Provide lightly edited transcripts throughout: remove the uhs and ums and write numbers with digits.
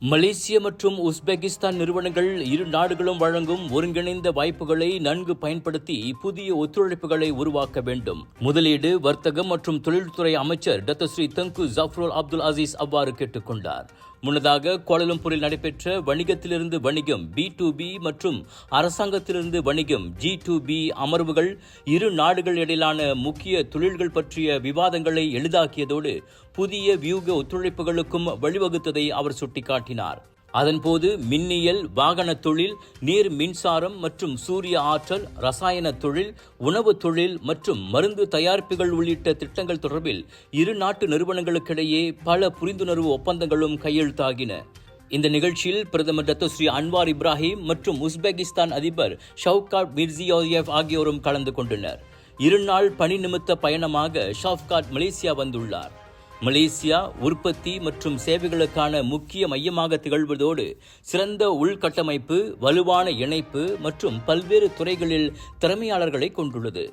மலேசிய மற்றும் உஸ்பெகிஸ்தான் நிறுவனங்கள் இரு நாடுகளும் வழங்கும் ஒருங்கிணைந்த வாய்ப்புகளை நன்கு பயன்படுத்தி புதிய ஒத்துழைப்புகளை உருவாக்க வேண்டும். முதலீடு, வர்த்தகம் மற்றும் தொழில்துறை அமைச்சர் டாக்டர் ஸ்ரீ தங்கு ஜஃப்ருல் அப்துல் அசீஸ் அவ்வாறு கேட்டுக்கொண்டார். முன்னதாக கோலாலம்பூரில் நடைபெற்ற வணிகத்திலிருந்து வணிகம் B2B மற்றும் அரசாங்கத்திலிருந்து வணிகம் G2B அமர்வுகள் இரு நாடுகள் இடையிலான முக்கிய தொழில்கள் பற்றிய விவாதங்களை எளிதாக்கியதோடு புதிய வியூக ஒத்துழைப்புகளுக்கும் வழிவகுத்ததை அவர் சுட்டிக்காட்டினார். அதன்போது மின்னியல், வாகன தொழில், நீர் மின்சாரம் மற்றும் சூரிய ஆற்றல், ரசாயன தொழில், உணவு தொழில் மற்றும் மருந்து தயாரிப்புகள் உள்ளிட்ட திட்டங்கள் தொடர்பில் இரு நாட்டு நிறுவனங்களுக்கிடையே பல புரிந்துணர்வு ஒப்பந்தங்களும் கையெழுத்தாகின. இந்த நிகழ்ச்சியில் பிரதமர் டாக்டர் ஸ்ரீ அன்வார் இப்ராஹிம் மற்றும் உஸ்பெகிஸ்தான் அதிபர் ஷவுகாட் மிர்சியோயேவ் ஆகியோரும் கலந்து கொண்டனர். 2 நாள் பணி நிமித்த பயணமாக ஷவுகாட் மலேசியா வந்துள்ளார். மலேசியா உற்பத்தி மற்றும் சேவைகளுக்கான முக்கிய மையமாக திகழ்வதோடு சிறந்த உள்கட்டமைப்பு, வலுவான இணைப்பு மற்றும் பல்வேறு துறைகளில் திறமையாளர்களை கொண்டுள்ளது.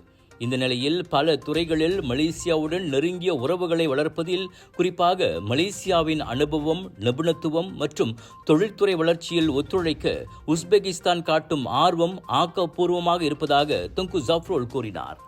இந்த நிலையில் பல துறைகளில் மலேசியாவுடன் நெருங்கிய உறவுகளை வளர்ப்பதில், குறிப்பாக மலேசியாவின் அனுபவம், நிபுணத்துவம் மற்றும் தொழில்துறை வளர்ச்சியில் ஒத்துழைக்க உஸ்பெகிஸ்தான் காட்டும் ஆர்வம் ஆக்கப்பூர்வமாக இருப்பதாக தங்கு ஜஃப்ருல் கூறினார்.